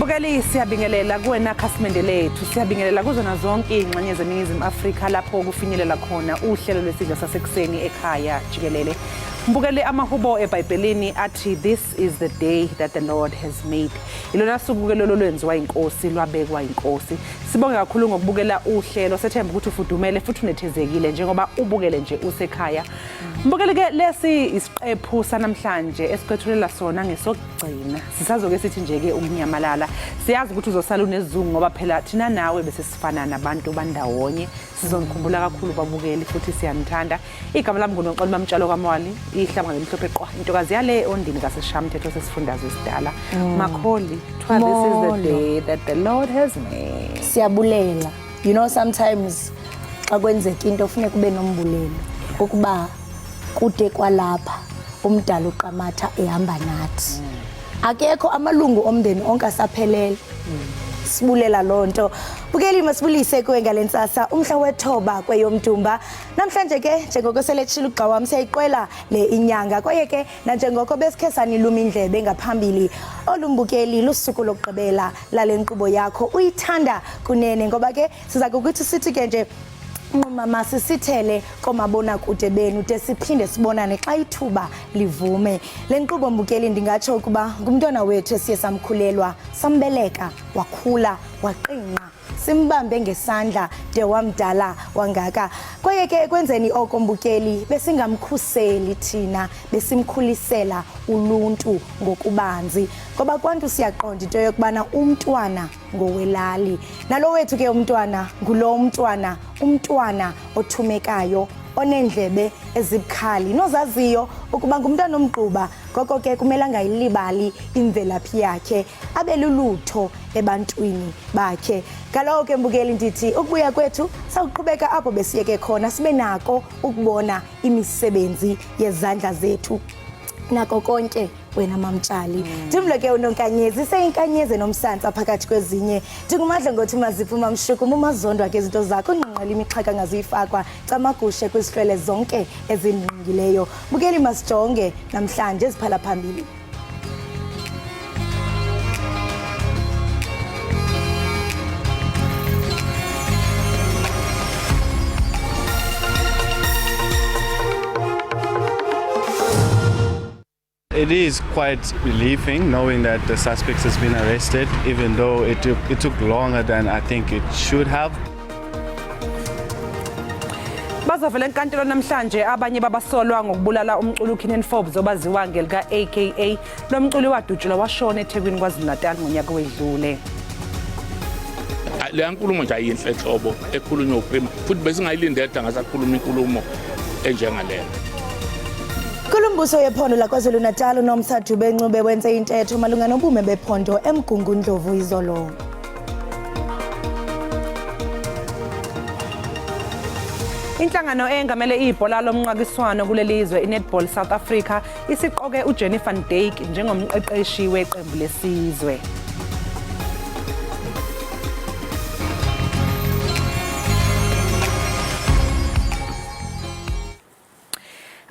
Mbukeli siyabingelela kuwena khasimende lethu, siyabingelela kuzona zonke ingxenye zeNingizimu Afrika lapho kufinyelela khona uhlelo lwesidlo sasekuseni ekhaya Jikelele. Mbukeli amahubo eBhayibhelini athi this is the day that the Lord has made. Ilona suku ke lolo lwenziwa inkosi lwabekwa inkosi. Sibonge kakhulu ngokubukela uhlelo, sethemba ukuthi ufudumele futhi unethezekile njengoba ubukele nje usekhaya. Mbukeli ke lesi isiqephu sanamhlanje esikwethulela sona ngesokugcina. Sisazoke sithi nje ke ukunyamalala. Siyazi ukuthi uzosala unezungu ngoba phela thina nawe bese sifana nabantu bandawonye. Sizonikhumbula kakhulu babukeli futhi siyanithanda. Igama lami nguNoxolo Mamtshalo kaMwali, ihlanga lemhlophe qwa. Intokazi yale ondini kaSeshamthetho sesifundazwe isidala. Makholi, this is the day that the Lord has made. Siyabulela. You know, sometimes xa kwenzeka into kufuneka ube nombulelo ukuba kude kwalapha umdala uqamatha ehamba nathi. Akekho amalungu omndeni onke asaphelele. Sibulela lonto. Bukeli masibulise kuwe ngalentsasa umhla wethoba kweyomdumba. Namhlanje ke njengoko seletshila ugqa wami siyayiqwela le inyanga. Kwaye ke nanjengoko besikhe saniluma indlebe ngaphambili olumbukeli lusuku lokugqibela lale nkqubo yakho uyithanda kunene ngoba ke siza ukuthi sithi ke nje Mama sisithele komabona kude benu de siphinde sibonane xa ithuba livume. Le nkqubo mbukeli ndingatsho ukuba ngumntwana wethu esiye samkhulelwa, sambeleka, wakhula, waqinqa. Simbambe ngesandla de wamdala wangaka. Kwaye ke ekwenzeni oko mbukeli besingamkhuseli thina, besimkhulisela uluntu ngokubanzi. Ngoba kwantu siyaqonda into yokubana umntwana ngowelali. Nalo wethu ke umntwana ngulo umntwana othumekayo, onendlebe ezibukhali nozaziyo ukuba ngumntwana omgquba. Ngoko ke kumele angayilibali imvelaphi yakhe, abe lulutho ebantwini bakhe. Kaloku ke mbukeli ndithi ukubuya kwethu sawuqhubeka apho besiyeke khona, sibe nako ukubona imisebenzi yezandla zethu nako konke wena Mamtshali. Ndimlo ke unonkanyezi seyinkanyeze nomsantsa phakathi kwezinye. Ndingumadla ngothi maziphuma mshukumo umazondwa ke izinto zakho nqinqela imixhaka ngazuyifakwa camagushe kwisihlwele zonke ezingqingileyo. Bukeli masijonge namhlanje eziphala phambili. It is quite relieving knowing that the suspect has been arrested, even though it took longer than I think it should have. Bazovela enkantolo namhlanje abanye babasolwa ngokubulala umculi uKenan Forbes obaziwa ngelika AKA. Lo mculi wadutshulwa washona eThekwini KwaZulu-Natal ngonyaka wedlule. Le nkulumo nje ayinhle enhlobo ekhulunywa uPhemu futhi besingayilindele ngasakhuluma inkulumo enjengaleyo. Kulumbuso yephondo laKwaZulu-Natal uNomsathu Bencube wenze intetho malunga nobume bephondo eMgungundlovu izolo. Inhlangano engamele ibhola lomnqakiswano kulelizwe iNetball South Africa isiqoke uJennifer Ndake njengomqeqeshi weqembu lesizwe.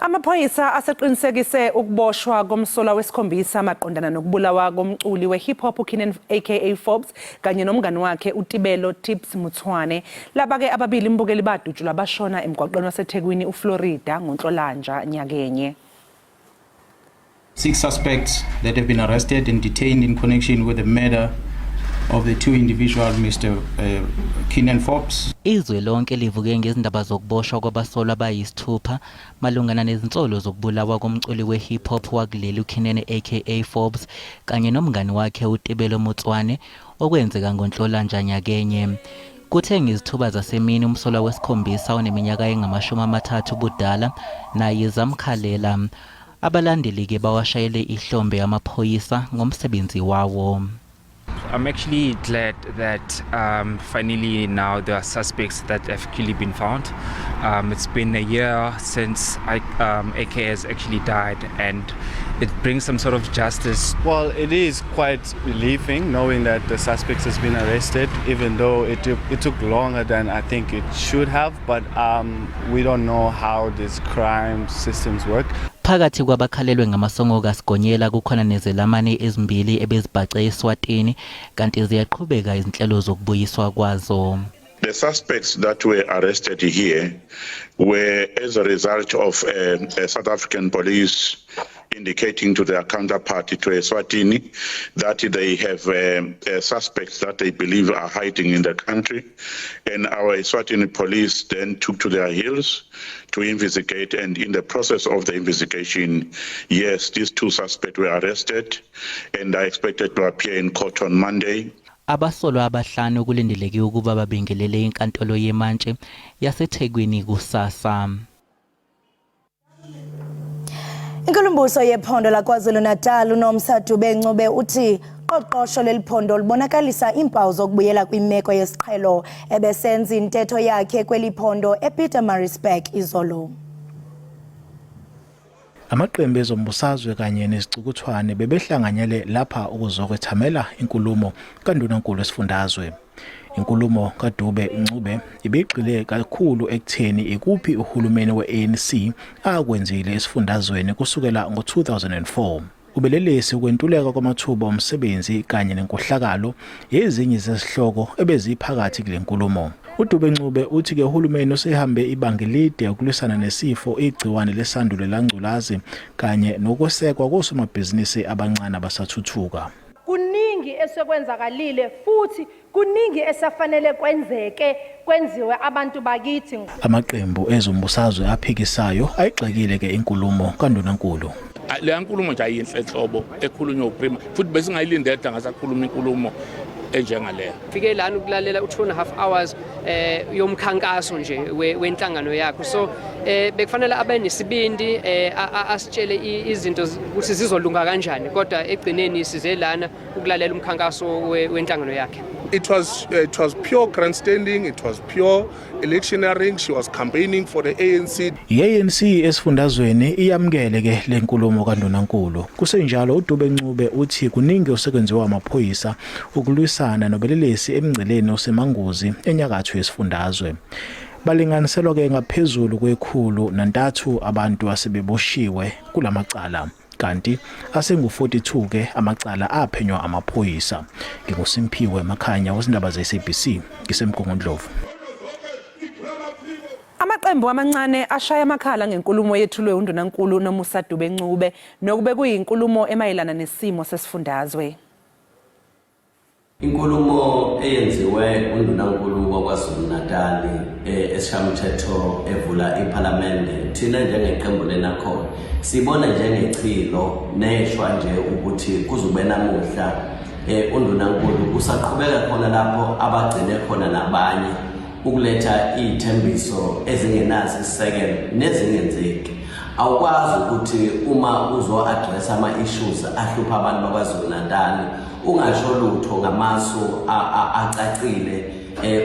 Amaphoyisa aseqinisekise ukuboshwa komsola wesikhombisa maqondana nokubulawa komculi wehip hop uKenan aka Forbes kanye nomngani wakhe uTibelo Tips Muthwane. Laba ke ababili imbukeli badutshulwa bashona emgwaqweni waseThekwini uFlorida ngoNhlolanja nyakenye. 6 suspects that have been arrested and detained in connection with the murder of the two individuals, Mr. Kenan Forbes. Izwe lonke livuke ngezindaba zokuboshwa kwabasolwa abayisithupha malungana nezinsolo zokubulawa komculi we-hip hop wakuleli uKenan aka Forbes kanye nomngani wakhe uTibelo Muthwane okwenzeka ngoNhlolanja nyakenye. Kuthe ngezithuba zasemini umsolwa wesikhombisa oneminyaka engama-30 ubudala naye zamkhalela. Abalandeli ke bawashayele ihlombe amaphoyisa ngomsebenzi wawo. I'm actually glad that finally now there are suspects that have actually been found. It's been a year since AK has actually died, and it brings some sort of justice. Well, it is quite relieving knowing that the suspect has been arrested, even though it took longer than I think it should have, but we don't know how these crime systems work. Phakathi kwabakhalelwe ngamasongo kaSigonyela kukhona nezelamane ezimbili ebezibhace eSwatini kanti ziyaqhubeka izinhlelo zokubuyiswa kwazo. The suspects that were arrested here were as a result of South African police indicating to their counterparty to Eswatini that they have suspects that they believe are hiding in the country. And our Eswatini police then took to their heels to investigate. And in the process of the investigation, yes, these two suspects were arrested and are expected to appear in court on Monday. Abasolwa abahlanu kulindeleke ukuba babingelele inkantolo yemantshi yaseThekwini kusasa. Inkulumbuso yephondo laKwaZulu-Natal uNomsa Dube uthi qoqosho leliphondo libonakalisa impawu zokubuyela kwimeko yesiqhelo ebesenza intetho yakhe kweliphondo ePietermaritzburg izolo. Amaqembu ezombusazwe kanye nezicukuthwane bebehlanganyele lapha ukuzokwethamela inkulumo kaNdunankulu esifundazwe. Inkulumo kaDube Ncube ibigxile kakhulu ekutheni ikuphi uhulumeni we-ANC akwenzile esifundazweni kusukela ngo-2004. Ubelelesi ukwentuleka kwamathuba omsebenzi kanye nenkohlakalo yezinye zezihloko ebeziphakathi kule nkulumo. uDube Ncube uthi ke uhulumeni usehambe ibanga elide ukulwisana nesifo igciwane lesandulo langculazi kanye nokwesekwa kosomabhizinisi abancane abasathuthuka. Kuningi esekwenzakalile futhi kuningi esafanele kwenziwe abantu bakithi. Amaqembu ezombusazwe aphikisayo ayigxekile ke inkulumo kaNdunankulu. Le nkulumo nje ayinhle enhlobo ekhulunywa uPrima futhi besingayilindele ngasakhuluma inkulumo enjengaleyo. Fike lana ukulalela u2.5 hours yomkhankaso nje wenhlangano yakho. So bekufanele abe nesibindi asitshele izinto ukuthi zizolunga kanjani kodwa egcineni size lana ukulalela umkhankaso wenhlangano yakhe. It was pure grandstanding, it was pure electioneering. She was campaigning for the ANC. I-ANC esifundazweni iyamkele ke lenkulumo kaNdunankulu. Kusenjalo uDube Ncube uthi kuningi osekwenziwa amaphoyisa ukulwisana nobelelesi emngceleni osemangozi enyakatho yesifundazwe. Balinganiselwa ke ngaphezulu kwe103 abantu asebeboshiwe kulamacala. Kanti asengu42 ke amacala aphenywa amaphoyisa. NginguSimpiwe Makhanya wezindaba zeSABC ngisemgongondlovu. Amaqembu amancane ashaya amakhala ngenkulumo yethulwe uNdunankulu uNomsa Dube Ncube nokube kuyinkulumo emayelana nesimo sesifundazwe. Inkulumo eyenziwe uNdunankulu waKwaZulu-Natal esishamthetho evula iParliament thina njengeqembu lenakho sibona njengechilo neshwa nje ukuthi kuzube namuhla uNdunankulu usaqhubeka khona lapho abagcine khona nabanye ukuletha izithembiso ezingenazi isisekelo nezingenzeki. Awukwazi ukuthi uma uzo address ama issues ahlupha abantu bakwaZulu-Natal ungasho lutho ngamasu acacile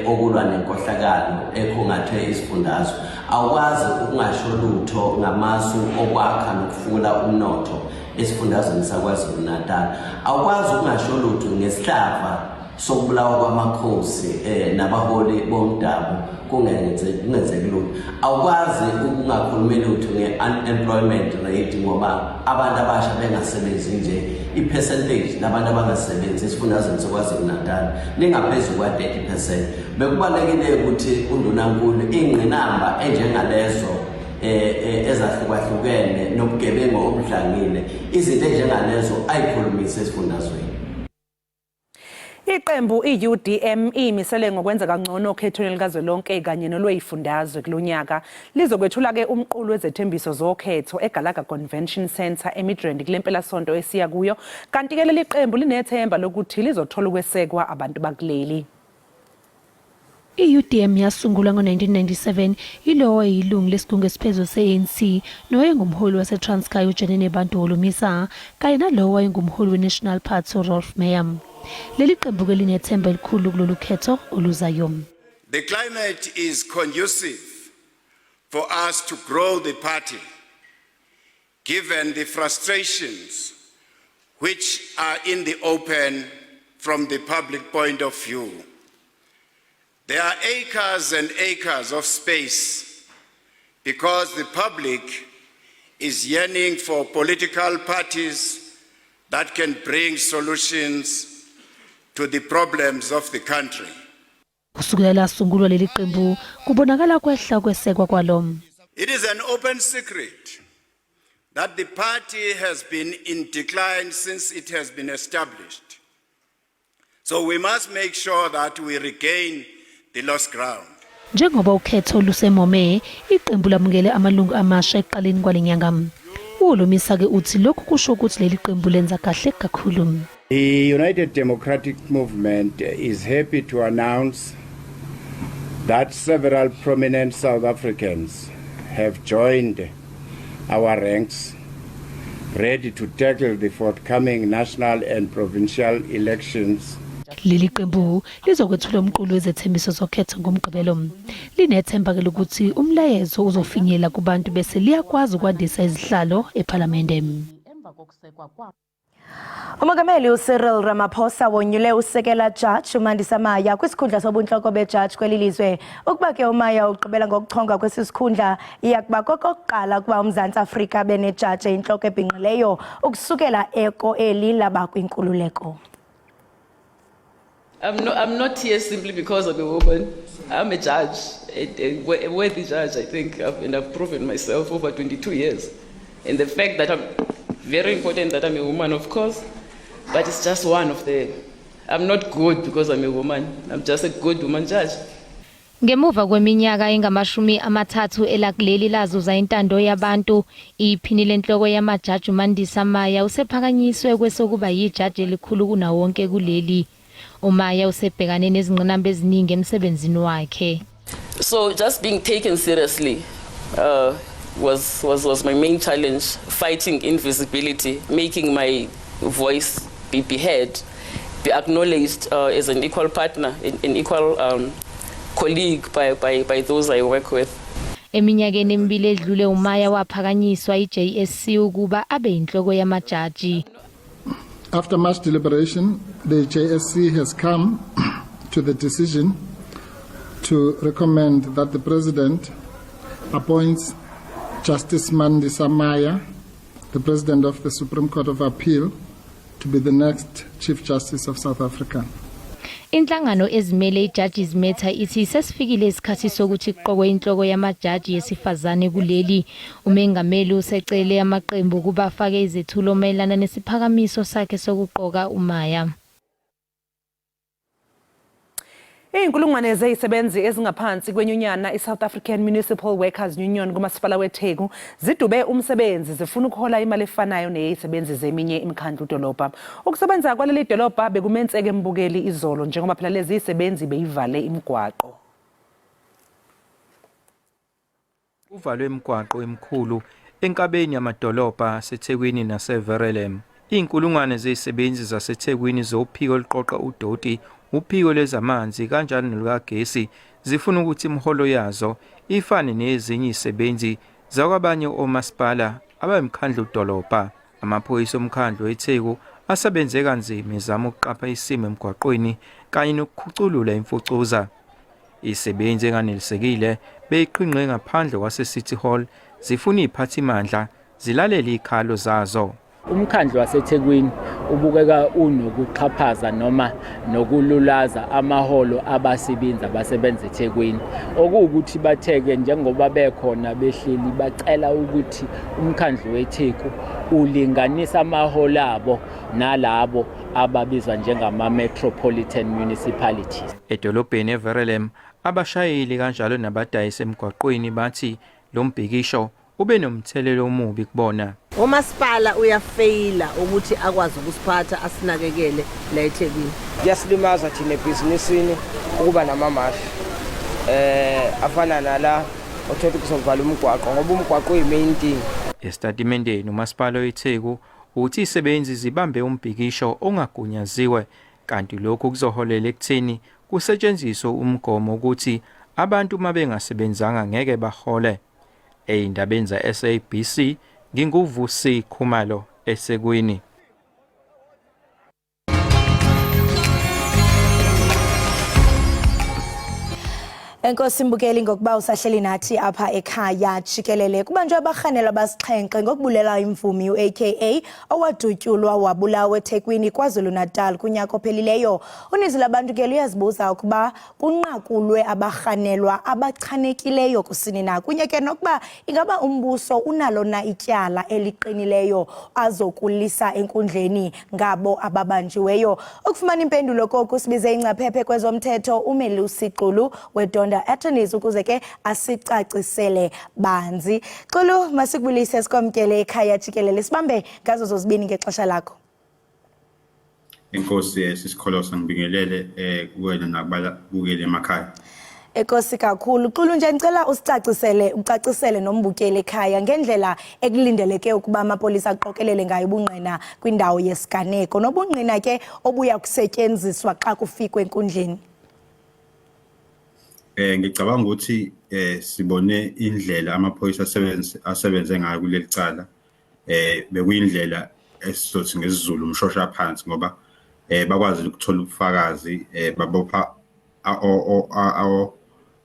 okulwa nenkohlakalo ekhongathwe isifundazwe. Awukwazi ukungasho lutho ngamasu okwakha nokufula umnotho esifundazweni saKwaZulu-Natal. Awukwazi ukungasho lutho ngesihlava sokubulawa kwamakhosi nabaholi bomdabu kungenzeki lutho. Awukwazi ukungakhulumeli lutho nge-unemployment rate ngoba abantu abasha bengasebenzi nje ipercentage labantu abangasebenzi esifundazweni saKwaZulu-Natal lingaphezulu kwa30%. Bekubalekile ukuthi uNdunankulu ingqinamba enjengalezo ezahlukahlukene nobugebengu obudlangile izinto enjengalezo ayikhulumise esifundazweni. Iqembu iUDM imisele ngokwenza kangcono okhethweni likazwelonke kanye nolweyifundazwe kulonyaka lizokwethula ke umqulu wezethembiso zokhetho eGalaga Convention Center eMidrand kulempela sonto esiya kuyo kanti ke leli qembu linethemba lokuthi lizothola ukwesekwa abantu bakuleli. iUDM yasungulwa ngo-1997 ilowo yilungu lesigungu esiphezulu se-ANC noyengumholi waseTranskei uJanene Bantu Misa kanye nalowo wayengumholi weNational Party uRalph Mayam. Leli qembu ke linethemba elikhulu kulolu khetho oluzayo. The climate is conducive for us to grow the party given the frustrations which are in the open from the public point of view. There are acres and acres of space because the public is yearning for political parties that can bring solutions to the problems of the country. Kusukela lasungulwa leli qembu kubonakala kwehla kwesekwa kwalo. It is an open secret that the party has been in decline since it has been established. So we must make sure that we regain the lost ground. Njengoba ukhetho lusemome, iqembu lamukele amalungu amasha eqaleni kwalenyanga. Ulumisa ke uthi lokhu kusho ukuthi leli qembu lenza kahle kakhulu. The United Democratic Movement is happy to announce that several prominent South Africans have joined our ranks, ready to tackle the forthcoming national and provincial elections. Leli qembu lizokwethula umqulu wezethembiso zokhetho ngomgqibelo. Linethemba ke lokuthi umlayezo uzofinyela kubantu bese liyakwazi ukwandisa izihlalo eParliament. Umongameli uCyril Ramaphosa wonyule usekela judge uMandisa Maya kwisikhundla sobunhloko bejudge kwelilizwe. Ukuba ke uMaya uqhubela ngokuchonga kwesisikhundla iyakuba kokuqala kuba uMzantsi Afrika bene judge inhloko ebhinqileyo ukusukela eko eli laba kwinkululeko. I'm not here simply because I'm a woman. I'm a judge, a worthy judge, I think, and I've proven myself over 22 years. And the fact that very important that I'm a woman, of course, but it's just one of the. I'm not good because I'm a woman. I'm just a good woman judge. Ngemuva kweminyaka engamashumi amathathu elakuleli lazuza intando yabantu, iphini lenhloko yamajaji uMandisa Maya usephakanyiswe kwesokuba yijaji elikhulu kunawo wonke kuleli. uMaya usebhekane nezingqinamba eziningi emsebenzini wakhe. So just being taken seriously was my main challenge, fighting invisibility, making my voice be heard, be acknowledged as an equal partner, an equal colleague by those I work with. Eminyakeni emibili edlule uMaya waphakanyiswa iJSC ukuba abe inhloko yamajaji. After much deliberation, the JSC has come to the decision to recommend that the President appoints Justice Mandisa Maya, the President of the Supreme Court of Appeal, to be the next Chief Justice of South Africa. Inhlangano ezimele iJudges Matter ithi sesifikile isikhathi sokuthi kuqokwe inhloko yamajaji yesifazane kuleli. Umengameli usecele amaqembu kuba afake izethulo mayelana nesiphakamiso sakhe sokuqoka uMaya. Inkulungwane zezisebenzi ezingaphansi kwenyunyana iSouth African Municipal Workers Union kumasipala weTheku zidube umsebenzi zifuna ukhola imali efanayo nezisebenzi zeminye imikhandlu dolobha. Ukusebenza kwaleli dolobha bekumenzeke mbukeli izolo njengoba phela lezi zisebenzi beyivale imigwaqo. Uvalwe imigwaqo emikhulu enkabeni yamadolobha aseThekwini naseVerelem. Inkulungwane zezisebenzi zaseThekwini zophiko oluqoqa udoti uphiko lezamanzi kanjalo nelukagesi zifuna ukuthi imiholo yazo ifane nezinye izisebenzi zakwabanye omasipala abayimkhandlu dolobha. Amaphoyisa omkhandlu eTheku asebenze kanzima ezama ukuqapha isimo emgwaqweni kanye nokukhuculula imfucuza. Izisebenzi enganelisekile beyiqhinqe ngaphandle kwase-City Hall zifuna iziphathimandla zilalele ikhalo zazo. Umkhandlu waseThekwini ubukeka unokuxhaphaza noma nokululaza amaholo abasebenzi abasebenza eThekwini. Okuwukuthi batheke njengoba bekhona behleli bacela ukuthi umkhandlu weTheku ulinganisa amaholo abo nalabo ababizwa njengama metropolitan municipalities. Edolobheni eVerelem abashayeli kanjalo nabadayisi emgwaqweni bathi lo mbhikisho ube nomthelelo omubi kubona. Umasipala uyafeyila ukuthi akwazi ukusiphatha asinakekele la eThekwini. Yasilimaza thina ebhizinisini ukuba namamashi. Afana nala othola ukuzovala umgwaqo ngoba umgwaqo uyimain thing. Estatimendeni umasipala weTheku uthi izisebenzi zibambe umbhikisho ongagunyaziwe kanti lokho kuzoholela ekutheni kusetshenziswe umgomo ukuthi abantu mabengasebenzanga ngeke bahole. Eyindabeni za SABC nginguvusi Khumalo eSekwini. Enkosi Mbukeli ngokuba usahleli nathi apha ekhaya Jikelele kubanjwe abarhanelwa basixhenxe ngokubulela imvumi uAKA owadutyulwa wabulawa eThekwini KwaZulu-Natal kunyaka ophelileyo. Uninzi labantu ke luyazibuza ukuba kunqakulwe abarhanelwa abachanekileyo kusini na kunye ke nokuba ingaba umbuso unalo na ityala eliqinileyo azokulisa enkundleni ngabo ababanjiweyo. Ukufumana impendulo koku sibize ingcaphephe kwezomthetho uMelusi Xulu wedonda attorneys ukuze ke asicacisele banzi. Xulu masikubulise sikwamkele ekhaya Jikelele sibambe ngazo zozibini ngexesha lakho. Inkosi sisikholosa ngibingelele kuwena nababukeli emakhaya. Enkosi kakhulu. Xulu nje ngicela ucacisele nombukeli ekhaya ngendlela ekulindeleke ukuba amapolisa aqokelele ngayo ubungqina kwindawo yesiganeko nobungqina ke obuya kusetyenziswa xa kufikwe enkundleni. Ngicabanga ukuthi sibone indlela amaphoyisa asebenze ngayo kuleli cala bekuyindlela esizothi ngesizulu umshosha phansi ngoba bakwazi ukuthola ubufakazi babopha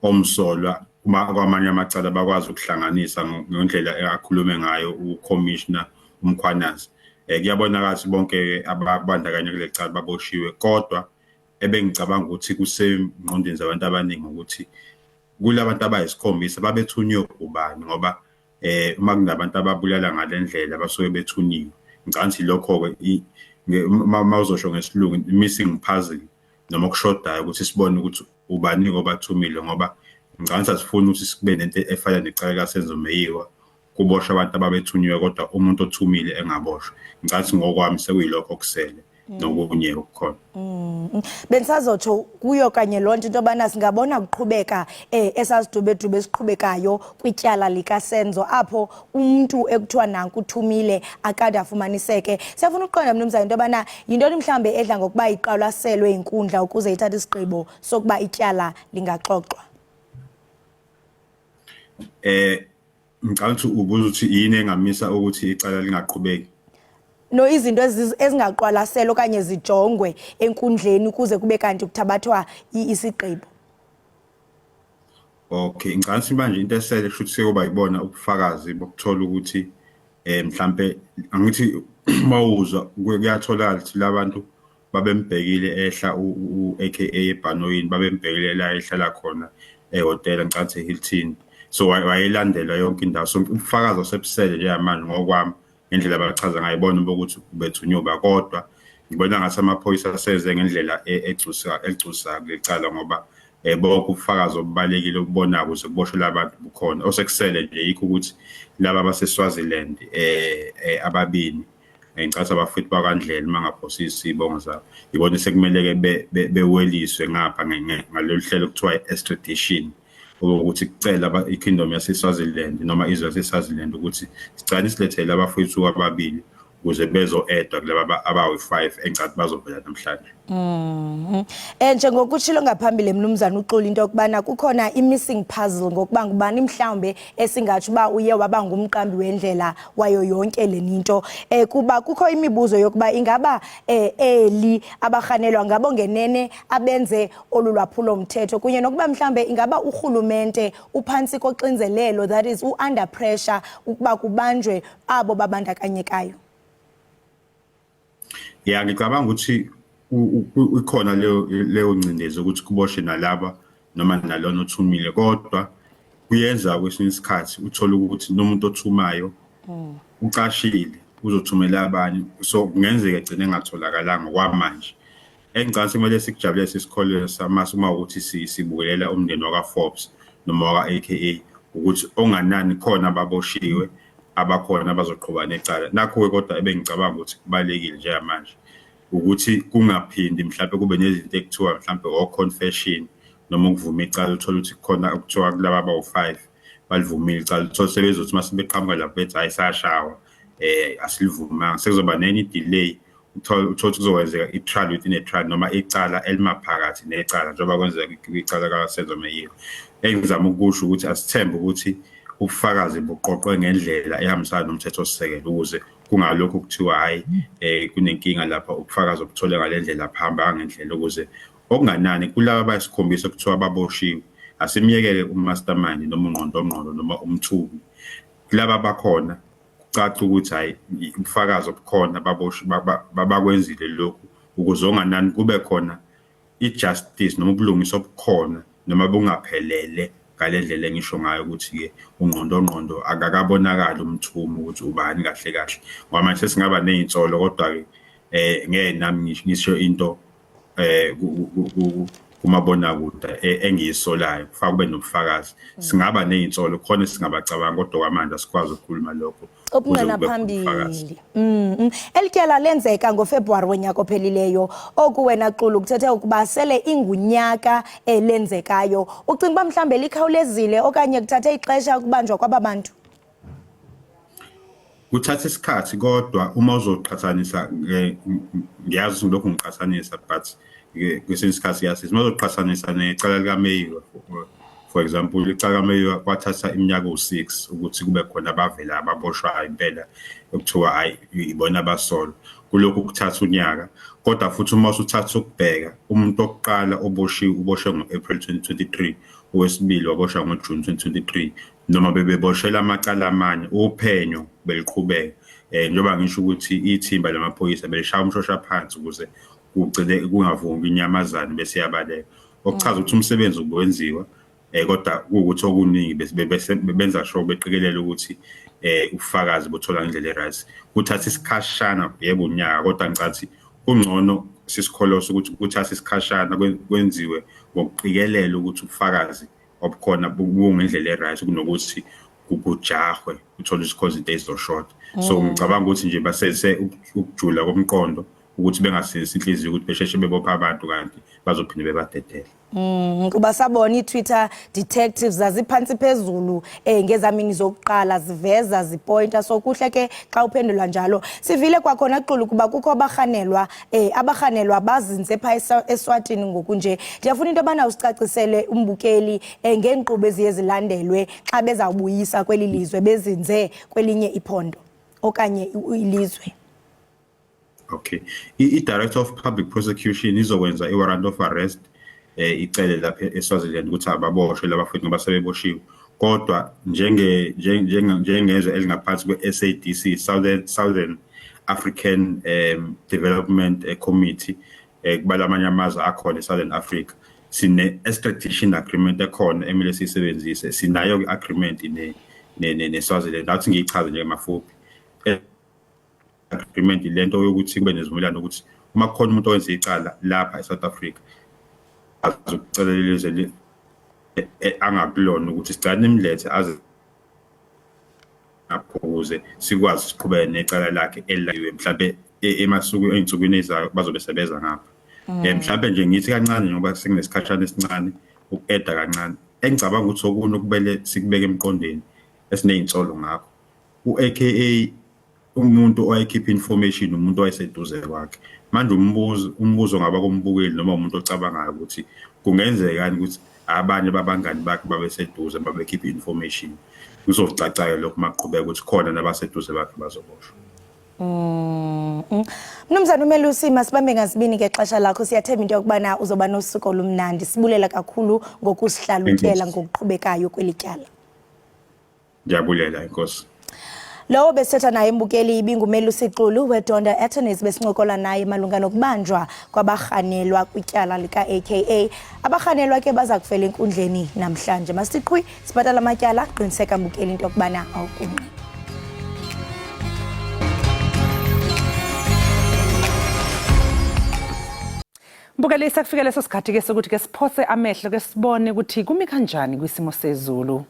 omsolwa kwamanye amacala bakwazi ukuhlanganisa ngendlela eyakhulume ngayo uCommissioner uMkhwanazi. Kuyabonakala ukuthi bonke ababandakanye kuleli cala baboshiwe kodwa ebengicabanga ukuthi kusengqondweni zabantu abaningi ukuthi kulabantu abayisikhombisa babethunywe ubani ngoba uma kunabantu ababulala ngalendlela basuke bethunyiwe. Ngicabanga ukuthi lokho ke mawuzosho ngesilungu missing puzzle noma kushodayo ukuthi sibone ukuthi ubani ngobathumile ngoba ngicabanga ukuthi asifuni ukuthi sibe nento efana necala kaSenzo Meyiwa kuboshwa abantu ababethunyiwe kodwa umuntu othumile engaboshwa. Ngicabanga ukuthi ngokwami sekuyilokho kusele nokunye ukukhona. Bensazotsho kuyo kanye lonke into abana singabona kuqhubeka esazidubedube esiqhubekayo kwityala likaSenzo apho umuntu ekuthiwa nanku uthumile akade afumaniseke. Siyafuna ukuqonda mnumzana into abana yintoni mhlambe edla ngokuba iqalaselwe inkundla ukuze ithathe isigqibo sokuba ityala lingaxoxwa. Ngicabanga ukuthi ubuza ukuthi yini engamisa ukuthi icala lingaqhubeki. No izinto ezingaqwalasela okanye zijongwe enkundleni ukuze kube kanti kuthabathwa isigqibo. Okay, ngicabanga ukuthi manje into esele kushuthi sekuba yibona ubufakazi bokuthola ukuthi mhlambe angithi mawuzwa kuyatholakala ukuthi labantu babembhekile ehla uAKA ebhanoyini babembhekile la ehlala khona ehotela ngicabanga ukuthi Hilton. So wayelandela yonke indawo so ubufakazi osebusele nje manje ngokwami ngendlela abachaza ngayibona ukuthi bethunyuba kodwa ngibona ngathi amaphoyisa aseze ngendlela egcusa lecala ngoba bonke ubufakazi obubalekile obubona ukuze kuboshwe labantu bukhona osekusele nje yikho ukuthi laba abaseSwaziland ababini ngicatha abafuthi bakandlela mangaphosisi ibongo zabo ibona sekumele ke beweliswe ngapha ngalolu hlelo kuthiwa extradition ukuthi kucela iKingdom yaseSwaziland noma izwe yaseSwaziland ukuthi sicela isilethele abafowethu ababili ukuze bezo-edwa kulaba abayi-5 engicathi bazovela namhlanje. Njengokushilo ngaphambili mnumzana uXulu into yokubana kukhona i-missing puzzle ngokuba ngubani mhlawumbe esingatsho uba uye waba ngumqambi wendlela wayo yonke le ninto. Kuba kukho imibuzo yokuba ingaba eli abarhanelwa ngabo ngenene abenze olulwaphulo mthetho kunye nokuba mhlawumbe ingaba urhulumente uphansi koxinzelelo that is under pressure ukuba kubanjwe abo babandakanyekayo. Yeah, ngicabanga ukuthi ikhona leyo ncindezi ukuthi kuboshwe nalaba noma nalona othumile kodwa kuyenza kwesinye isikhathi uthola ukuthi nomuntu othumayo ucashile uzothumela abanye so kungenzeka egcine engatholakalanga kwamanje. Engicabanga kumele sikujabulele isikole samasi uma ukuthi sibukelela umndeni wakaForbes noma wakaAKA ukuthi onganani khona ababoshiwe abakhona abazoqhubana necala nakho kodwa ebengicabanga ukuthi kubalekile nje manje ukuthi kungaphindi mhlawumbe kube nezinto ekuthiwa mhlawumbe confession noma ukuvuma icala uthola ukuthi khona ukuthiwa kulaba abawu5 balivumile icala uthola sebezothi mase beqhamuka lapho bethi ayisashawa asilivumanga sekuzoba neni delay uthola ukuthi kuzokwenzeka i-trial within a trial noma icala elimaphakathi necala njengoba kwenzeka icala kaSenzo Meyiwa. Engizama ukusho ukuthi asithembe ukuthi ubufakazi buqoqwe ngendlela ehambisana nomthetho osisekelo ukuze kungalokho kuthiwa hayi kunenkinga lapha ubufakazi obuthola ngalendlela phamba ngendlela ukuze okunganani kulabo abayisikhombisa kuthiwa baboshiwe asimyekele umastermind noma ungqondongqondo noma umthubi laba bakhona kucaca ukuthi hayi ubufakazi obukhona bakwenzile lokhu ukuze onganani kube khona ijustice noma ubulungiswa obukhona noma bungaphelele ngalendlela engisho ngayo ukuthi ke ungqondongqondo akakabonakala umthumo ukuthi ubani kahle kahle ngoba manje singaba nezinsolo kodwa ke ngeke nami ngisho into kumabona kude engiyisolayo kufa kube nobufakazi singaba nezinsolo khona singabacabanga kodwa kwamanje asikwazi ukukhuluma lokho Obungena phambili. Elityala lenzeka ngoFebruary wenyaka ophelileyo okuwena Xulu kuthethe ukuba sele ingunyaka elenzekayo ucinga uba mhlambe likhawulezile okanye kuthathe ixesha ukubanjwa kwababantu kuthatha isikhathi kodwa uma uzoqhathanisa ngiyazi lokho ngiqhathanisa but kwesinye isikhathi yasisi uma uzoqhathanisa necala likaMeyiwa for example icala likaMeyiwa kwathatha iminyaka u6 ukuthi kube khona abavela ababoshwayo impela ekuthiwa hayi ibona abasolo kulokhu kuthatha unyaka kodwa futhi uma usuthatha ukubheka umuntu oqala uboshwe ngo-April 2023 owesibili waboshwa ngoJune 2023 noma bebeboshela amacala amanye uphenyo beliqhubeka njengoba ngisho ukuthi ithimba lamaphoyisa belishaya umshosha phansi ukuze kugcine kungavungi inyamazana bese yabaleka okuchaza ukuthi umsebenzi ubuwenziwa kodwa ukuthi okuningi bebenza sure beqikelela ukuthi ufakazi bothola ngendlela eright kuthatha isikhashana yebo unyaka kodwa ngicathi kungcono sisikholosa ukuthi kuthatha isikhashana kwenziwe ngokuqikelela ukuthi ufakazi obukhona bungendlela eright kunokuthi kujahwe uthola isikhozi days so short so ngicabanga ukuthi nje basese ukujula komqondo ukuthi bengasebenzisi inhliziyo ukuthi besheshe bebopha abantu kanti bazophinde bebadedele kuba sabona iTwitter detectives aziphansi phezulu ngezamini zokuqala ziveza zipointa so kuhle ke xa uphendula njalo sivile kwakhona Xulu kuba kukho abahanelwa bazinze pha eSwatini ngokunje ndiyafuna into abana usicacisele umbukeli ngenkqubo eziye zilandelwe xa bezawubuyisa kweli lizwe bezinze kwelinye iphondo okanye ilizwe. Okay. I-Director of Public Prosecution izokwenza i-warrant of arrest icele lapha eSwaziland ukuthi ababoshwe labafuthi ngoba sebeboshiwe kodwa njengezwe elingaphansi kwe-SADC Southern African Development Committee kubala amanye amazwe akhona eSouthern Africa sine-extradition agreement ekhona emele siyisebenzise sinayo i-agreement ne-Swaziland athi ngiyichaze nje ngamafuphi agreement lento yokuthi kube nezivumelwano ukuthi uma khona umuntu owenza icala lapha eSouth Africa azokucelelezele angakulona ukuthi sicela imlethe aze ukuze sikwazi siqhubeke necala lakhe elilayiwe mhlawumbe emasuku ey'nsukwini ezayo bazobe sebeza ngapha mhlawumbe nje ngithi kancane ngoba sekunesikhatshana esincane uku-eda kancane engicabanga ukuthi okunye okubele sikubeke emqondeni esiney'nsolo ngakho u-AKA umuntu owayekhipha information umuntu owayeseduze kwakhe manje umbuzo ngaba kumbukeli noma umuntu ocabangayo ukuthi kungenzekani ukuthi abanye babangani bakhe babeseduze babekhipha information kuzocaca lokho maqhubeka ukuthi khona nabaseduze bakhe bazoboshwa. Mnumzane uMelusi masibambe ngasibini ngexesha lakho siyathemba into yokubana uzoba nosuku olumnandi sibulela kakhulu ngokusihlalutyela ngokuqhubekayo kwelityala. Ndiyabulela inkosi. Lowo besetha naye imbukeli ibinguMelusi Xulu weDonda Attorneys besincokola naye malunga nokubanjwa kwabahanelwa kwityala lika-AKA abahanelwa ke baza kufela enkundleni namhlanje masiqhwi sibhatala amatyala qiniseka mbukeli into yokubana awukunqi. Mbukeli sakufika leso sikhathi ke sokuthi ke siphose amehlo ke sibone ukuthi kumi kanjani kwisimo sezulu.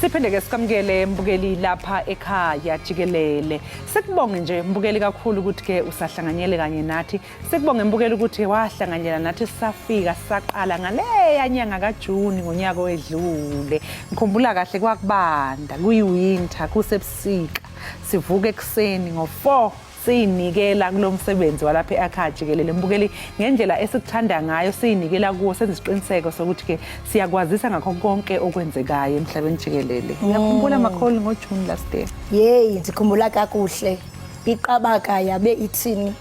Siphinde ke sikamukele mbukeli lapha ekhaya Jikelele. Sikubonge nje mbukeli kakhulu ukuthi ke usahlanganyele kanye nathi. Sikubonge mbukeli ukuthi wahlanganyela nathi safika saqala ngaleya nyanga kaJuni ngonyaka owedlule. Ngikhumbula kahle kwakubanda, kuyiwinter, kusebusika. Sivuka ekseni ngo4 siyinikela kulomsebenzi walapha ekhaya Jikelele. Mbukeli ngendlela esikuthanda ngayo siyinikela kuwo senze isiqiniseko sokuthi ke siyakwazisa ngakho konke okwenzekayo emhlabeni jikelele. Ngiyakhumbula makholi ngoJune last year. Yey, ndikhumbula kakuhle. Iqabaka yabe ithini?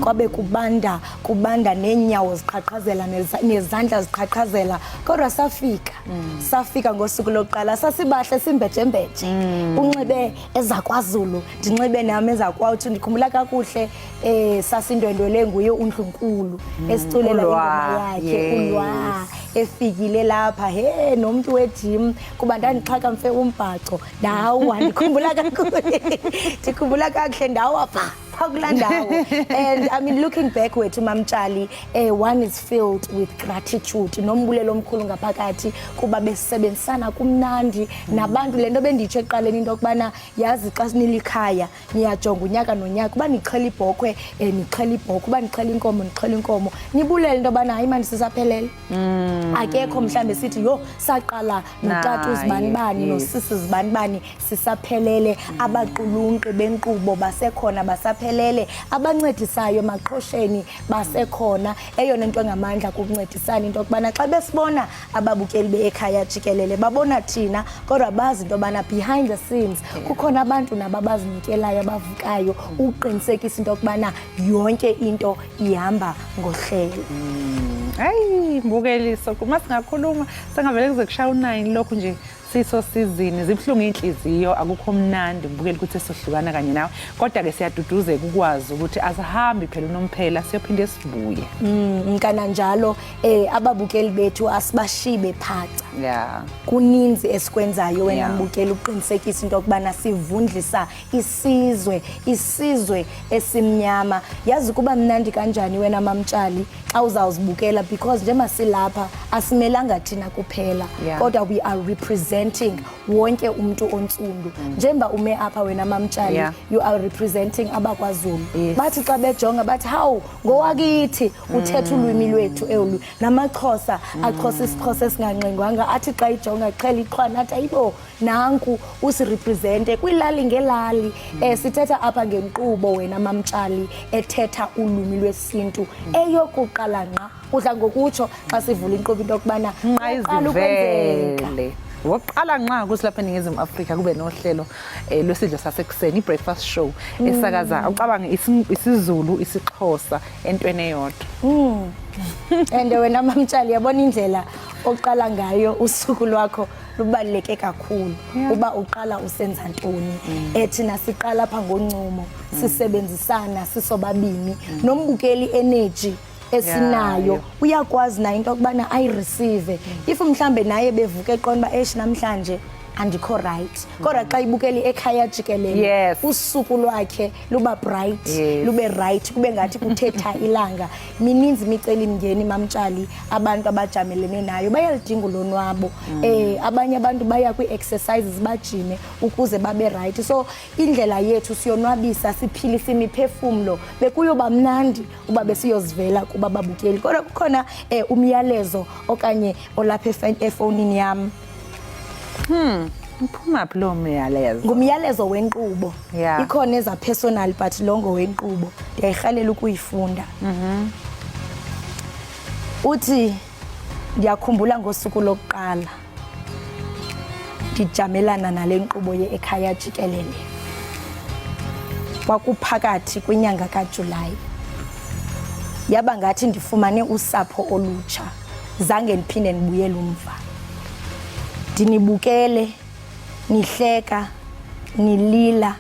Kwabe kubanda nenyawo ziqhaqhazela nezandla ziqhaqhazela kodwa safika ngosuku lokuqala sasibahle simbetshembetshe unxibe ezakwaZulu ndinxibe nami ezakwathi ndikhumbula kakuhle sasindwendwele nguye uNdlunkulu esiculela ingoma yakhe ulwa efikile lapha he nomuntu wejim kuba ndandixhaka mfe umbhaco ndawo ndikhumbula kakuhle ndawo apha and I mean looking back wethu mamtshali one is filled with gratitude nombulelo omkhulu ngaphakathi kuba besebenzisana kumnandi nabantu lento benditsho eqaleni into okubana yazi xa sinilikhaya niyajonga unyaka nonyaka kuba nixhela ibhokhwe nixhela ibhokhwe kuba nixhela inkomo nibulele into obana hayi manje sisaphelele akekho mhlambe sithi yo saqala notata uzibanibani nosisi zibanibani sisaphelele abaqulunqi benkqubo basekhona basaphelele abancedisayo maqhosheni basekhona eyona into engamandla kukuncedisana into okubana xa besibona ababukeli beekhaya Jikelele babona thina kodwa bazi into obana behind the scenes kukhona abantu nababazinikelayo abavukayo uqinisekisa into okubana yonke into ihamba ngohlelo. Hayi mbukeli sokuma singakhuluma sengavele kuze kushaya u9 lokho nje siso sizini zibhlungu inhliziyo akukho mnandi mbukeli ukuthi sohlukana kanye nawe kodwa ke siyaduduzeka ukwazi ukuthi asihambi phela unomphela siyophinde sibuye nkana njalo ababukeli bethu asibashibe phaca kuninzi esikwenzayo wena mbukeli uqinisekisa into okubana sivundlisa isizwe esimnyama yazi kuba mnandi kanjani wena mamtshali xa uzawuzibukela because njengoba silapha asimelanga thina kuphela kodwa we are representing wonke umuntu ontsundu njengoba ume apha wena mamtshali you are representing abakwaZulu bathi xa bejonga bathi hawu ngowakithi uthetha ulwimi lwethu elu namaXhosa axhosa isixhosa esinganqengwanga athi xa ijonga qhela iqhwana athi ayibo nanku usirepresente kwilali ngelali sithetha apha ngenkqubo wena mamtshali ethetha ulwimi lwesintu eyokuqala nqa udla ngokutsho xa sivula inkqubo into okubana qala ukwenzeka wokuqala nqa kusilapha eNingizimu Afrika kube nohlelo lwesidlo sasekuseni i-breakfast show esakaza ucabange isiZulu isiXhosa entweni eyodwa and wena mamtshali yabona indlela oqala ngayo usuku lwakho lubaluleke kakhulu uba uqala usenza ntoni thina siqala pha ngoncumo sisebenzisana sisobabini nombukeli energy esinayo uyakwazi na into okubana ayireceive if mhlambe naye bevuka eqonda ba namhlanje andikho right kodwa xa ibukeli ekhaya Jikelele usuku lwakhe luba bright lube right kube ngathi kuthetha ilanga mininzi imiceli mngeni mamtshali abantu abajamelene nayo bayalidinga lonwabo abanye abantu baya kwi-exercises bajime ukuze babe right so indlela yethu siyonwabisa siphilisa imiphefumlo bekuyoba mnandi uba besiyozivela kuba babukeli kodwa kukhona umyalezo okanye olapha efonini yami Uphuma phi lo myalezo? Ngumyalezo wenkqubo. Ikhona eza personal but longo wenkqubo. Ndiyayihalela ukuyifunda. Uthi ndiyakhumbula ngosuku lokuqala. Ndijamelana nale nkqubo yeEkhaya Jikelele. Kwakuphakathi kwinyanga kaJulayi. Yaba ngathi ndifumane usapho olutsha. Zange ndiphinde ndibuyele umva. Ndinibukele nihleka nilila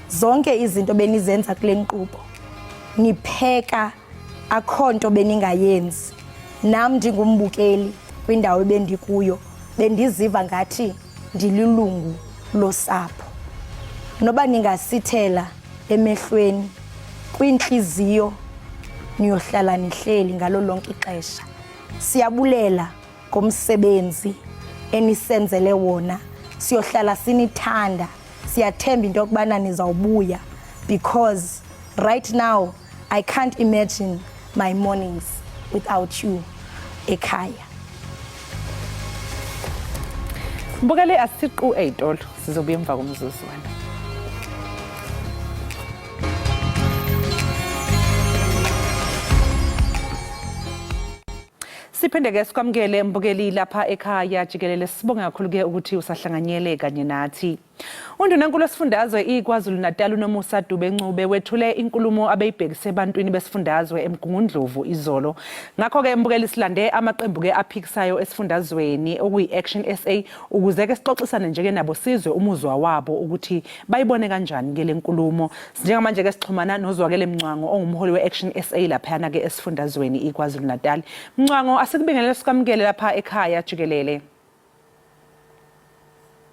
zonke izinto benizenza kule nkqubo nipheka akhonto beningayenzi nam ndingumbukeli kwindawo ebendikuyo bendiziva ngathi ndililungu losapho noba ningasithela emehlweni kwinhliziyo niyohlala nihleli ngalo lonke ixesha siyabulela ngomsebenzi enisenzele wona siyohlala sinithanda siyathemba into yokubana nizawubuya because right now I can't imagine my mornings without you ekhaya. Mbukele asiqu eyitolo sizobuya emva komzuzu wena. Siphinde-ke sikwamukele mbukeli lapha ekhaya Jikelele, sibonge kakhulu-ke ukuthi usahlanganyele kanye nathi. Undunankulu wesifundazwe iKwaZulu Natal uNomusa Dube-Ncube wethule inkulumo abeyibhekise ebantwini besifundazwe eMgungundlovu izolo. Ngakho-ke mbukeli silande amaqembu-ke aphikisayo esifundazweni okuyi-Action SA ukuze-ke sixoxisane njeke nabo sizwe umuzwa wabo ukuthi bayibone kanjani-ke le nkulumo. Njengamanje-ke sixhumana noZwakele Mncwango ongumholi we-Action SA laphayana-ke esifundazweni iKwaZulu Natal. Mncwango, asikubingelele sikwamukele lapha ekhaya Jikelele.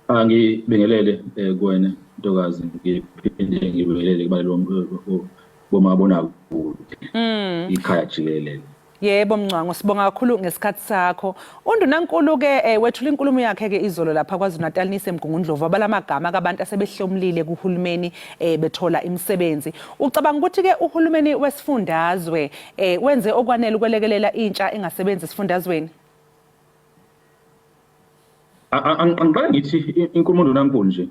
Angibingelele kuwena ntokazi, ngiphinde ngibingelele kubalelo bomabona kude ikhaya Jikelele. Yebo Mncwango, sibonga kakhulu ngesikhathi sakho. Undunankulu-ke wethula inkulumo yakhe-ke izolo lapha KwaZulu Natal nisemgungundlovu abalamagama kabantu asebehlomlile kuhulumeni bethola imisebenzi. Ucabanga ukuthi-ke uhulumeni wesifundazwe wenze okwanele ukwelekelela intsha engasebenzi esifundazweni? Angiqala ngithi inkulumo ndunankulu nje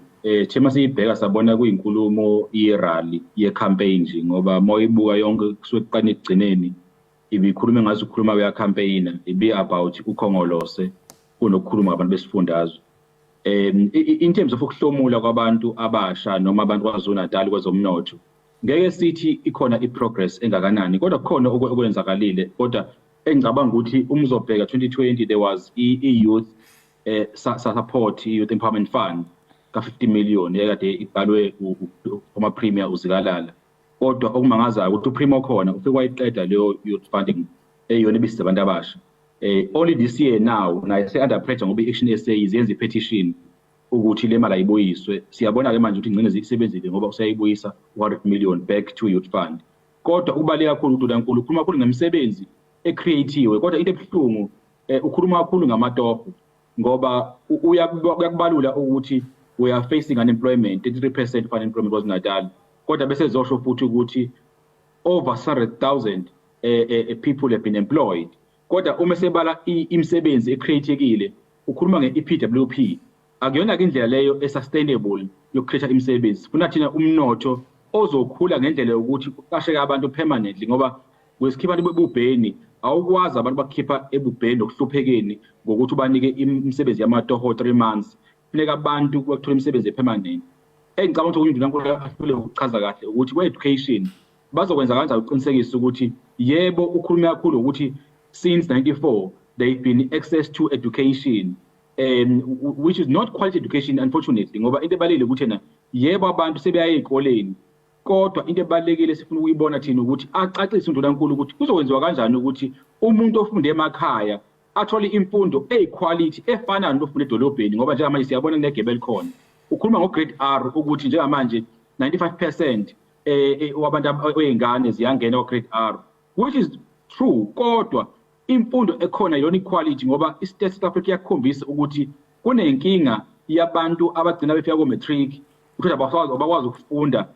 thema siyibheka sabona kuyinkulumo ye-rally ye-campaign nje, ngoba moyibuka yonke kusuke kuqane ekugcineni ibikhuluma ngazi ukukhuluma kwe-campaign ibe about ukhongolose kunokukhuluma abantu besifundazwe. In terms of ukuhlomula kwabantu abasha noma abantu kwaZulu Natal kwezomnotho, ngeke sithi ikhona i-progress engakanani, kodwa kukhona okwenzakalile. Kodwa engicabanga ukuthi umzobheka 2020 there was i-youth support, youth empowerment fund ka 50 million ekade ibhalwe uma premier uzikalala. Kodwa okumangazayo ukuthi uprimo khona ufike wayiqeda leyo youth funding eyona ebisiza abantu abasha. Only this year now naye under pressure ngoba i-Action SA izenza i-petition ukuthi le mali ayibuyiswe. Siyabona ke manje ukuthi ingcine zisebenzile ngoba usayibuyisa 100 million back to youth fund. Kodwa ukubaleka kakhulu uNdunankulu ukhuluma kakhulu ngemisebenzi ecreatiwe, kodwa into ebuhlungu ukhuluma kakhulu ngamatoho ngoba uyakubalula ukuthi we are facing unemployment, 33% of unemployment KwaZulu Natal. Kodwa bese zosho futhi ukuthi over 100,000 people have been employed. Kodwa uma sebala imisebenzi ecreatekile ukhuluma nge-EPWP, akuyona ke indlela leyo esustainable yokucreate imisebenzi. Funa thina umnotho ozokhula ngendlela yokuthi uqasheke abantu permanently, ngoba kwesikhipha abantu bebubheni awukwazi abantu bakhipha ebubheni nokuhluphekeni ngokuthi ubanike imisebenzi yamatoho 3 months. Funeka abantu bakuthola imisebenzi permanent. Engicabanga ukuthi uNdunankulu ahlule ukuchaza kahle ukuthi kwe-education bazokwenza kanjani uqinisekisa ukuthi yebo ukhuluma kakhulu ukuthi since 94 they've been access to education, which is not quality education unfortunately, ngoba into ebalekile ukuthi na yebo abantu sebeyaya ezikoleni, kodwa into ebalekile sifuna ukuyibona thina ukuthi acacise uNdunankulu ukuthi kuzokwenziwa kanjani ukuthi umuntu ofunde emakhaya athole imfundo equality efana nofunda edolobheni, ngoba njengamanje siyabona kunegebel khona ukhuluma ngo-grade R ukuthi njengamanje 95% wabantu oyingane ziyangena ku-grade R, which is true. Kodwa imfundo ekhona yona equality, ngoba i-state South Africa yakhombisa ukuthi kunenkinga yabantu abagcina befika ku-matric ukuthi abakwazi ukufunda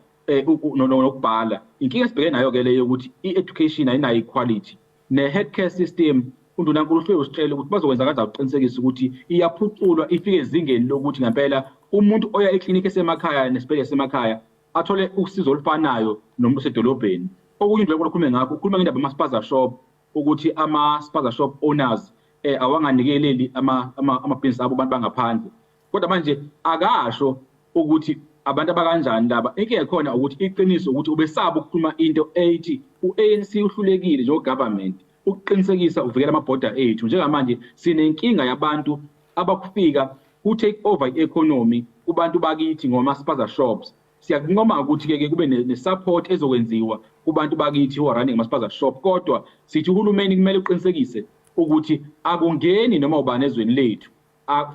nokubhala. Inkinga esibhekene nayo ke leyo ukuthi i-education ayinayo equality, ne-healthcare system uNdunankulu uhlwe usitshela ukuthi bazokwenza kanjani uqinisekisa ukuthi iyaphuculwa ifike ezingeni lokuthi ngempela umuntu oya eklinikhi esemakhaya nesibhedlela semakhaya athole usizo olufanayo nomuntu osedolobheni. Okunye indlela okukhulume ngakho ukhuluma ngendaba ama-spaza shop ukuthi ama-spaza shop owners awanganikeleli ama-business abo abantu bangaphandle. Kodwa manje akasho ukuthi abantu abakanjani laba. Inkinga ekhona ukuthi iqiniso ukuthi ubesaba ukukhuluma into ethi u-ANC uhlulekile njengo-government ukuqinisekisa uvikela amaborder ethu. Njengamanje sinenkinga yabantu abakufika ku-take over i-economy kubantu bakithi ngoma-spaza shops. Siyakunqoma ukuthi-ke kube ne-support ezokwenziwa kubantu bakithi who are running ama-spaza shop, kodwa sithi uhulumeni kumele uqinisekise ukuthi akungeni noma ubani ezweni lethu,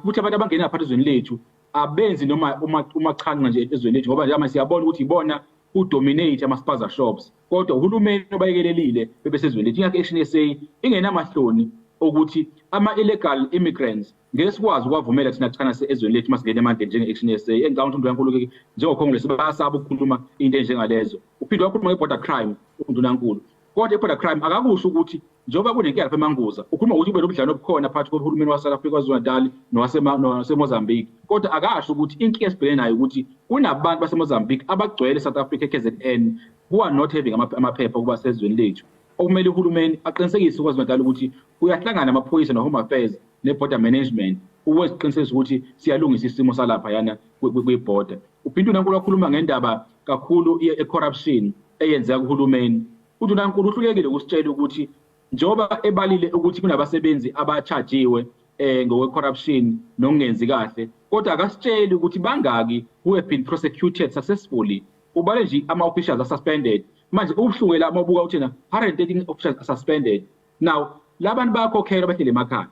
futhi abantu abangena ngaphansi ezweni lethu abenzi noma umachanqa nje ezweni lethu, ngoba njengamanje siyabona ukuthi ibona udominate ama-spaza shops, kodwa uhulumeni obayekelelile bebesezweni lethu. Ingakho i-Action SA ingenamahloni ukuthi ama-illegal immigrants ngeke sikwazi ukwavumela thina ezweni lethu masingene emandleni njenge-Action SA. Engicabanga ukuthi uNdunankulu-ke njengokhongolesi bayasaba ukukhuluma into enjengalezo. Uphinde wakhuluma nge-border crime uNdunankulu. Kodwa i-border crime akakusho ukuthi njengoba kunenkinga lapha eManguza ukhuluma ukuthi kube nobudlelwano obukhona phakathi kohulumeni waseSouth Africa KwaZulu-Natal nowaseMozambique. Kodwa akasho ukuthi inkinga esibhekene nayo ukuthi kunabantu baseMozambique abagcwele eSouth Africa KZN who are not having amaphepha ukuba sezweni lethu. Okumele uhulumeni aqinisekise KwaZulu-Natal ukuthi uyahlangana namaphoyisa no-Home Affairs ne-border management ukuqinisekisa ukuthi siyalungisa isimo salapha yana kwi-border. Uphinde uNdunankulu wakhuluma ngendaba kakhulu ye-corruption eyenzeka kuhulumeni. uNdunankulu uhlulekile ukusitshela ukuthi njoba ebalile ukuthi kunabasebenzi abachajiwe ngokwe-corruption nokungenzi kahle, kodwa akasitsheli ukuthi bangaki who have been prosecuted successfully. Ubale nje ama-officials are-suspended. Manje ubuhlungela amabuka uthina 113 officials are suspended. Now labantu bayakhokhelwa bahlele emakhaya,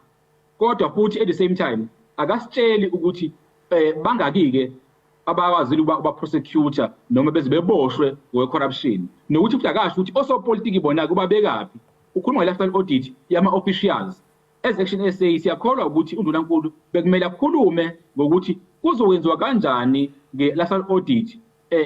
kodwa futhi at the same time akasitsheli ukuthi bangaki-ke abakwazile uba-prosecutor noma beze beboshwe ngokwe-corruption, nokuthi futhi akasho ukuthi osopolitiki bona-ke ubabekaphi. Ukhuluma nge-lifestyle audit yama-officials. As Action SA siyakholwa ukuthi uNdunankulu bekumele akhulume ngokuthi kuzokwenziwa kanjani nge-lifestyle audit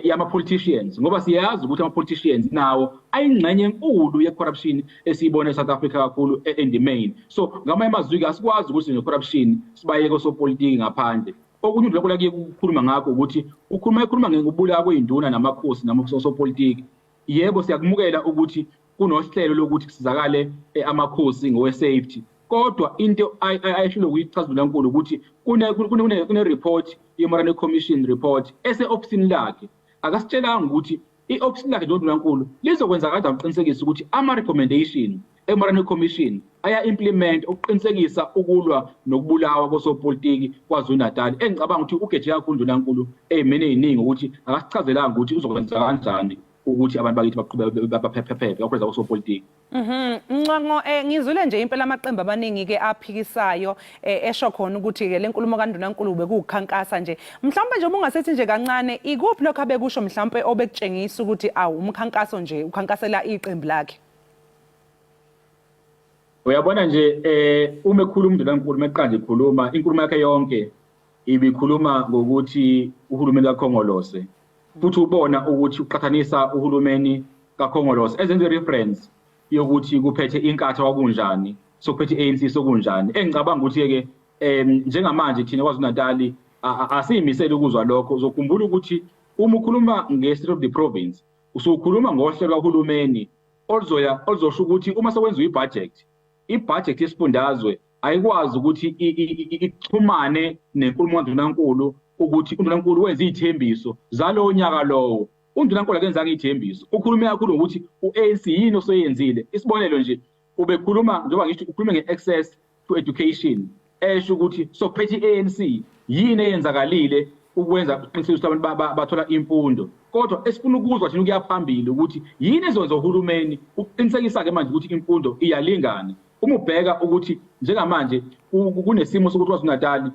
yama-politicians, ngoba siyazi ukuthi ama-politicians nawo ayingxenye enkulu ye-corruption esiyibona eSouth Africa kakhulu in the main. So ngamanye amazwi-ke asikwazi ukuthi ne-corruption sibayeke osopolitiki ngaphandle. Okunye uNdunankulu ake ukukhuluma ngakho ukuthi ekhuluma ngokubulawa kwey'nduna namakhosi namasopolitiki. Yebo siyakumukela ukuthi kunohlelo lokuthi kusizakale amakhosi ngowe-safety, kodwa into ayehlule ukuyichaza uNdunankulu ukuthi kune-report ye-Morane Commission report ese-ofisini lakhe. Akasitshelanga ukuthi i-ofisini lakhe njengoNdunankulu lizokwenza kanjani ukuqinisekisa ukuthi ama-recommendation e-Morane Commission aya-implement ukuqinisekisa ukulwa nokubulawa kosopolitiki KwaZulu-Natal. Engicabanga ukuthi ugeje kakhulu uNdunankulu ey'meni ey'ningi ukuthi akasichazelanga ukuthi uzokwenza kanjani ukuthi abantu bakithi baphephephe kakhulu kosopolitiki. Ncango ngizwile nje impela amaqembu abaningi-ke aphikisayo esho khona ukuthi-ke le nkulumo kaNdunankulu bekuwukhankasa nje. Mhlawumbe nje ubungasethi nje kancane ikuphi lokho abekusho mhlawumbe obekutshengisa ukuthi umkhankaso nje ukhankasela iqembu lakhe? Uyabona nje uma ekhuluma uNdunankulu meqanje ekhuluma inkulumo yakhe yonke ibikhuluma ngokuthi uhulumeni kaKhongolose, futhi ubona ukuthi uqhathanisa uhulumeni kaKhongolose ezenze reference yokuthi kuphethe inkatha kwakunjani, sokuphethe i-ANC sokunjani. Engicabanga ukuthi-ke njengamanje thina KwaZulu-Natal asiyimisele ukuzwa lokho. Uzokhumbula ukuthi uma ukhuluma nge-state of the province usukhuluma ngohlelo kahulumeni oluzosho ukuthi uma sekwenziwa i-budget yesifundazwe ayikwazi ukuthi ixhumane nenkulumo kaNdunankulu ukuthi uNdunankulu wenza iy'thembiso zalowo nyaka lowo. uNdunankulu akenzanga iy'thembiso, ukhulume kakhulu ngokuthi u-ANC yini osoyenzile. Isibonelo nje ubekhuluma njengoba ngisho ukhulume nge-access to education, esho ukuthi sokuphethe i-ANC yini eyenzakalile ukwenza uqinisekisa ukuthi abantu bathola imfundo. Kodwa esifuna ukuzwa thina ukuya phambili ukuthi yini ezokwenza uhulumeni ukuqinisekisa-ke manje ukuthi imfundo iyalingana. Uma ubheka ukuthi njengamanje kunesimo sokuthi KwaZulu-Natal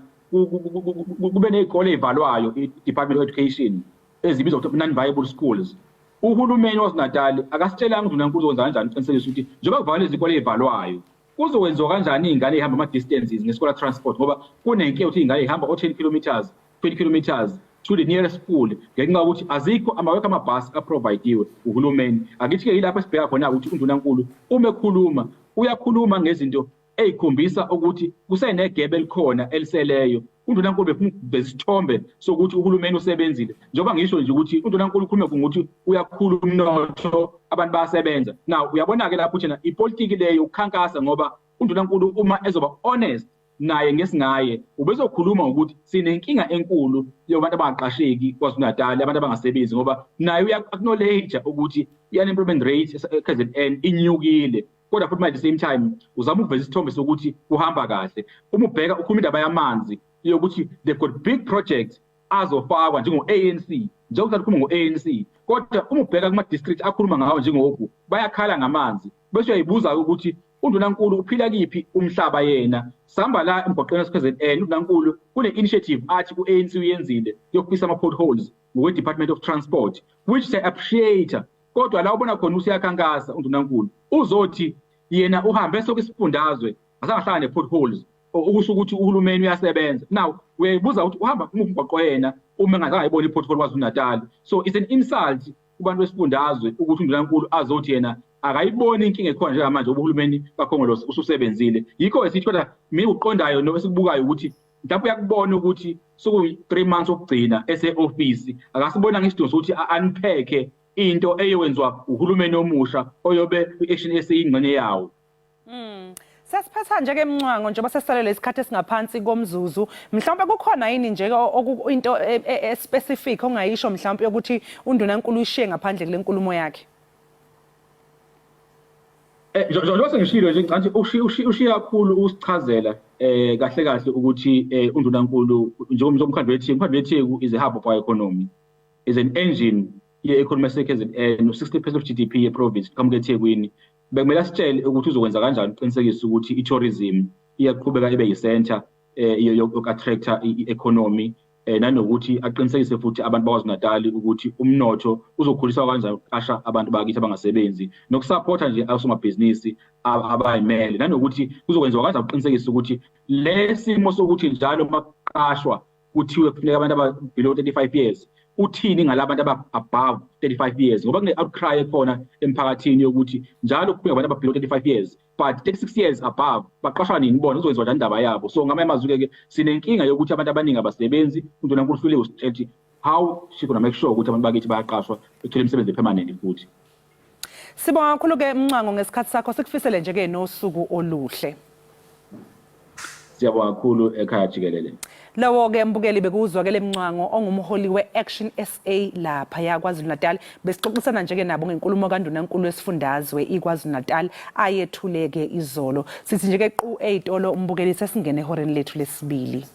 kube ney'kole ey'valwayo i-Department of Education ezibizwa ukuthi non-viable schools. Uhulumeni waKwaZulu-Natal akasitshelanga uNdunankulu uzokwenza kanjani uqinisekisa ukuthi njengoba kuvalwe izikole ey'valwayo kuzokwenziwa kanjani iy'ngane ey'hamba ama-distances nge-scholar transport, ngoba kunenkinga ukuthi iy'ngane y'hamba o-10 kilometers 20 kilometers to the nearest school ngenxa yokuthi azikho awekho amabhasi aprovidiwe uhulumeni. Akithi-ke yilapho esibheka khona ukuthi uNdunankulu uma ekhuluma uyakhuluma ngezinto ey'khombisa ukuthi kusenegebe elikhona eliseleyo. uNdunankulu befuna ukuveza isithombe sokuthi uhulumeni usebenzile. Njengoba ngisho nje ukuthi uNdunankulu ukhulume ngokuthi uyakhula umnotho abantu bayasebenza. Now uyabona-ke lapho thina ipolitiki leyo ukukhankasa, ngoba uNdunankulu uma ezoba honest naye ngesingaye ubezokhuluma ukuthi sinenkinga enkulu yobantu abangaqasheki KwaZulu-Natal, abantu abangasebenzi, ngoba naye uya-acknowledge ukuthi i-unemployment rate KZN inyukile. Kodwa futhi at the same time uzama ukuveza isithombe sokuthi kuhamba kahle. Uma ubheka ukhuluma indaba yamanzi yokuthi they've got big projects azofakwa njengo-ANC, njengoba ukhuluma ngo-ANC, kodwa uma ubheka kuma-district akhuluma ngawo njengoku bayakhala ngamanzi. Bese uyayibuza ukuthi uNdunankulu uphila kiphi umhlaba yena? Sihamba la emgwaqweni waseKZN, uNdunankulu kune-initiative athi ku-ANC uyenzile yokufisa ama-potholes ngokwe-Department of Transport, which siya-appreciate. Kodwa la ubona khona usiyakhankasa uNdunankulu uzothi yena uhambe sokwisifundazwe asangahlala ne-potholes ukusho ukuthi uhulumeni uyasebenza. Now uyayibuza ukuthi uhamba umgwaqo yena uma engazayibona i-pothole KwaZulu-Natal. So it's an insult kubantu besifundazwe ukuthi uNdunankulu azothi yena akayiboni inkinga ekhona njengamanje uhulumeni kaKhongolose ususebenzile. Yikho esithi kodwa mina uqondayo noma esikubukayo ukuthi mhlawumbe uyakubona ukuthi sokuyi-3 months okugcina ese-ofisi akasibona ngesidingo sokuthi unpack into eyowenziwa uhulumeni omusha oyobe i-action esiyingxenye yawo. Sasiphatha nje ke Mncwango njengoba sesisalele isikhathi esingaphansi komzuzu mhlawumbe kukhona yini nje into specific ongayisho mhlawumbe ukuthi uNdunankulu ushiye ngaphandle kule nkulumo yakhe? Njengoba sengishilo nje ngicathi ushiya kakhulu usichazela kahle kahle ukuthi uNdunankulu njengomkhandlu wethu is a hub of our economy, is an engine ye-economy sector no 60% of GDP ye-province kamuke eThekwini. Bekumele sitshele ukuthi uzokwenza kanjani uqinisekisa ukuthi i-tourism iyaqhubeka ibe yi-center yoku-attracta i-economy nanokuthi aqinisekise futhi abantu bakwaZulu-Natal ukuthi umnotho uzokhuliswa kanjani uqasha abantu bakithi abangasebenzi nokusupporta nje osomabhizinisi abayimele nanokuthi kuzokwenziwa kanjani uqinisekisa ukuthi le simo sokuthi njalo maqashwa kuthiwe kufuneka abantu aba-below 35 years uthini ngalabantu above 35 years ngoba kune-outcry ekhona emphakathini yokuthi njalo kufuneka abantu aba-below 35 years but 36 years above baqashwa nini bona uzokwenziwa njani indaba yabo. So ngamanye amazwi-ke sinenkinga yokuthi abantu abaningi abasebenzi uNdunankulu ufile usithi how she gonna make sure ukuthi abantu bakithi bayaqashwa bethole imisebenzi permanent futhi. Sibonga kakhulu-ke Mncwango ngesikhathi sakho sikufisele nje-ke nosuku oluhle. Siyabonga kakhulu Ekhaya Jikelele. Lawo-ke mbukeli bekuzwakele Mncwango ongumholi we-Action SA lapha yaKwaZulu-Natal besixoxisana nje-ke nabo ngenkulumo kaNdunankulu wesifundazwe iKwaZulu-Natal ayethuleke izolo. Sithi nje-ke qu ey'tolo umbukeli sesingene ehoreni lethu lesibili.